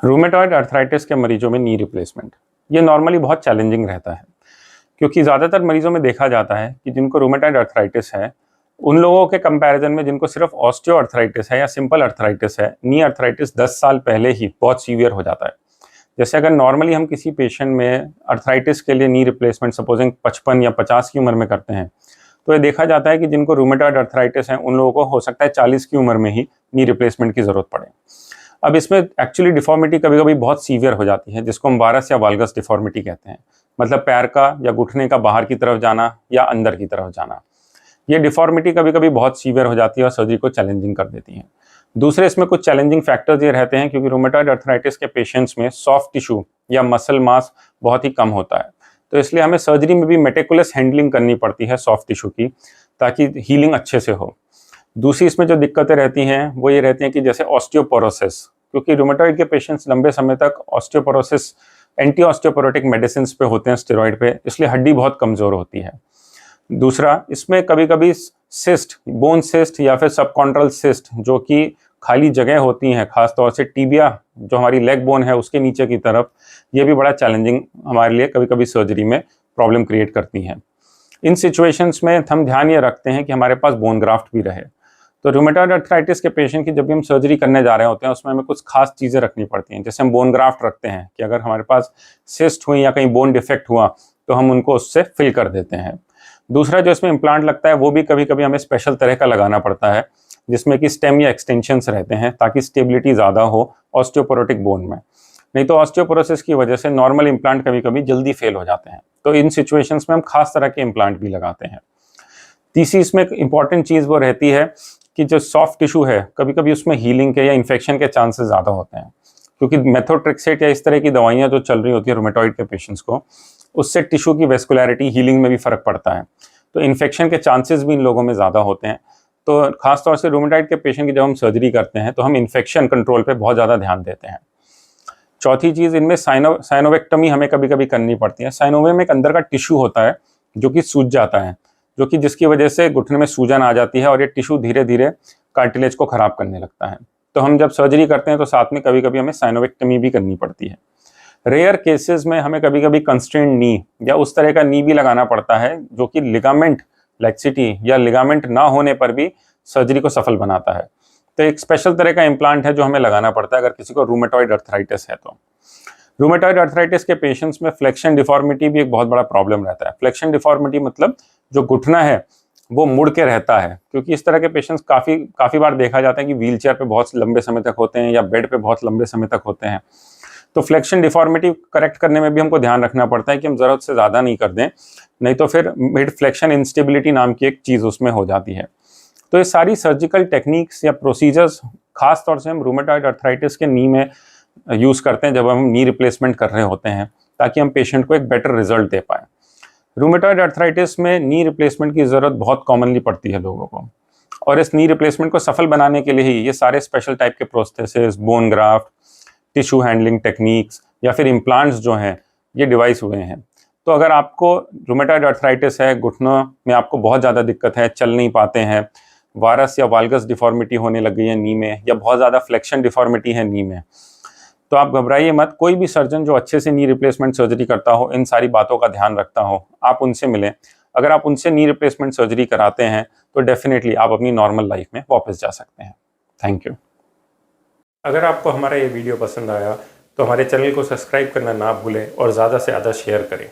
Rheumatoid arthritis के मरीजों में नी रिप्लेसमेंट ये नॉर्मली बहुत चैलेंजिंग रहता है, क्योंकि ज़्यादातर मरीजों में देखा जाता है कि जिनको रूमेटॉइड अर्थराइटिस है उन लोगों के कंपैरिजन में जिनको सिर्फ ऑस्टियो अर्थराइटिस है या सिंपल अर्थराइटिस है, नी अर्थराइटिस 10 साल पहले ही बहुत सीवियर हो जाता है। जैसे अगर नॉर्मली हम किसी पेशेंट में अर्थराइटिस के लिए नी रिप्लेसमेंट सपोजिंग 55 या 50 की उम्र में करते हैं, तो ये देखा जाता है कि जिनको रूमेटॉइड अर्थराइटिस है उन लोगों को हो सकता है 40 की उम्र में ही नी रिप्लेसमेंट की ज़रूरत पड़े। अब इसमें एक्चुअली डिफॉर्मिटी कभी कभी बहुत सीवियर हो जाती है, जिसको हम वारस या वाल्गस डिफॉर्मिटी कहते हैं, मतलब पैर का या घुटने का बाहर की तरफ जाना या अंदर की तरफ जाना। ये डिफॉर्मिटी कभी कभी बहुत सीवियर हो जाती है और सर्जरी को चैलेंजिंग कर देती है। दूसरे इसमें कुछ चैलेंजिंग फैक्टर्स ये रहते हैं, क्योंकि रूमेटॉइड अर्थराइटिस के पेशेंट्स में सॉफ्ट टिश्यू या मसल मास बहुत ही कम होता है, तो इसलिए हमें सर्जरी में भी मेटिकुलस हैंडलिंग करनी पड़ती है सॉफ्ट टिश्यू की, ताकि हीलिंग अच्छे से हो। दूसरी इसमें जो दिक्कतें रहती हैं वो ये रहती हैं कि जैसे ऑस्टियोपोरोसिस, क्योंकि रूमेटॉइड के पेशेंट्स लंबे समय तक ऑस्टियोपोरोसिस एंटी ऑस्टियोपोरोटिक मेडिसिन पे होते हैं, स्टेरॉइड पे, इसलिए हड्डी बहुत कमज़ोर होती है। दूसरा, इसमें कभी कभी सिस्ट, बोन सिस्ट या फिर सबकॉन्ट्रल सिस्ट जो कि खाली जगह होती हैं, खासतौर से टीबिया जो हमारी लेग बोन है उसके नीचे की तरफ, ये भी बड़ा चैलेंजिंग हमारे लिए कभी कभी सर्जरी में प्रॉब्लम क्रिएट करती हैं। इन सिचुएशंस में हम ध्यान ये रखते हैं कि हमारे पास बोन ग्राफ्ट भी रहे। तो रूमेटॉइड अर्थराइटिस के पेशेंट की जब भी हम सर्जरी करने जा रहे होते हैं उसमें हमें कुछ खास चीज़ें रखनी पड़ती हैं। जैसे हम बोन ग्राफ्ट रखते हैं कि अगर हमारे पास सिस्ट हुई या कहीं बोन डिफेक्ट हुआ तो हम उनको उससे फिल कर देते हैं। दूसरा, जो इसमें इम्प्लांट लगता है वो भी कभी कभी हमें स्पेशल तरह का लगाना पड़ता है, जिसमें कि स्टेम या एक्सटेंशंस रहते हैं ताकि स्टेबिलिटी ज़्यादा हो ऑस्टियोपोरोटिक बोन में। नहीं तो ऑस्टियोपोरोसिस की वजह से नॉर्मल इम्प्लांट कभी कभी जल्दी फेल हो जाते हैं, तो इन सिचुएशंस में हम खास तरह के इम्प्लांट भी लगाते हैं। तीसरी इसमें एक इंपॉर्टेंट चीज़ वो रहती है कि जो सॉफ्ट टिश्यू है कभी कभी उसमें हीलिंग के या इन्फेक्शन के चांसेस ज़्यादा होते हैं, क्योंकि मेथोट्रेक्सेट या इस तरह की दवाइयाँ जो चल रही होती है रूमेटॉइड के पेशेंट्स को, उससे टिश्यू की वेस्कुलैरिटी हीलिंग में भी फ़र्क पड़ता है, तो इन्फेक्शन के चांसेस भी इन लोगों में ज़्यादा होते हैं। तो खासतौर से रूमेटॉइड के पेशेंट की जब हम सर्जरी करते हैं तो हम इन्फेक्शन कंट्रोल पर बहुत ज़्यादा ध्यान देते हैं। चौथी चीज़, इनमें साइनोवेक्टमी हमें कभी कभी करनी पड़ती है। साइनोवे में एक अंदर का टिश्यू होता है जो कि सूज जाता है, जो कि जिसकी वजह से घुटने में सूजन आ जाती है और ये टिश्यू धीरे धीरे कार्टिलेज को ख़राब करने लगता है। तो हम जब सर्जरी करते हैं तो साथ में कभी कभी हमें साइनोवेक्टमी भी करनी पड़ती है। रेयर केसेस में हमें कभी कभी कंस्ट्रेंट नी या उस तरह का नी भी लगाना पड़ता है जो कि लिगामेंट लैक्सिटी या लिगामेंट ना होने पर भी सर्जरी को सफल बनाता है। तो एक स्पेशल तरह का इम्प्लांट है जो हमें लगाना पड़ता है अगर किसी को रूमेटॉइड अर्थराइटिस है तो। रूमेटॉइड अर्थराइटिस के पेशेंट्स में फ्लेक्शन डिफॉर्मिटी भी एक बहुत बड़ा प्रॉब्लम रहता है। फ्लेक्शन डिफॉर्मिटी मतलब जो घुटना है वो मुड़ के रहता है, क्योंकि इस तरह के पेशेंट्स काफ़ी बार देखा जाता है कि व्हील चेयर पर बहुत लंबे समय तक होते हैं या बेड पे बहुत लंबे समय तक होते हैं। तो फ्लेक्शन डिफॉर्मिटी करेक्ट करने में भी हमको ध्यान रखना पड़ता है कि हम ज़रूरत से ज़्यादा नहीं कर दें, नहीं तो फिर मिड फ्लेक्शन इंस्टेबिलिटी नाम की एक चीज़ उसमें हो जाती है। तो ये सारी सर्जिकल टेक्निक्स या प्रोसीजर्स खास तौर से हम रूमेटॉइड अर्थराइटिस के नी में यूज़ करते हैं जब हम नी रिप्लेसमेंट कर रहे होते हैं, ताकि हम पेशेंट को एक बेटर रिजल्ट दे पाएँ। रूमेटॉइड अर्थराइटिस में नी रिप्लेसमेंट की ज़रूरत बहुत कॉमनली पड़ती है लोगों को, और इस नी रिप्लेसमेंट को सफल बनाने के लिए ही ये सारे स्पेशल टाइप के processes, bone graft, tissue handling techniques या फिर इम्प्लांट्स जो हैं ये डिवाइस हुए हैं। तो अगर आपको रूमेटॉइड अर्थराइटिस है, घुटनों में आपको बहुत ज़्यादा दिक्कत है, चल नहीं पाते हैं, वारस या वाल्गस डिफॉर्मिटी होने लग गई है नी में, या बहुत ज़्यादा फ्लेक्शन डिफॉर्मिटी है नी में, तो आप घबराइए मत। कोई भी सर्जन जो अच्छे से नी रिप्लेसमेंट सर्जरी करता हो, इन सारी बातों का ध्यान रखता हो, आप उनसे मिलें। अगर आप उनसे नी रिप्लेसमेंट सर्जरी कराते हैं तो डेफिनेटली आप अपनी नॉर्मल लाइफ में वापस जा सकते हैं। Thank you. अगर आपको हमारा ये वीडियो पसंद आया तो हमारे चैनल को सब्सक्राइब करना ना भूलें और ज़्यादा से ज़्यादा शेयर करें।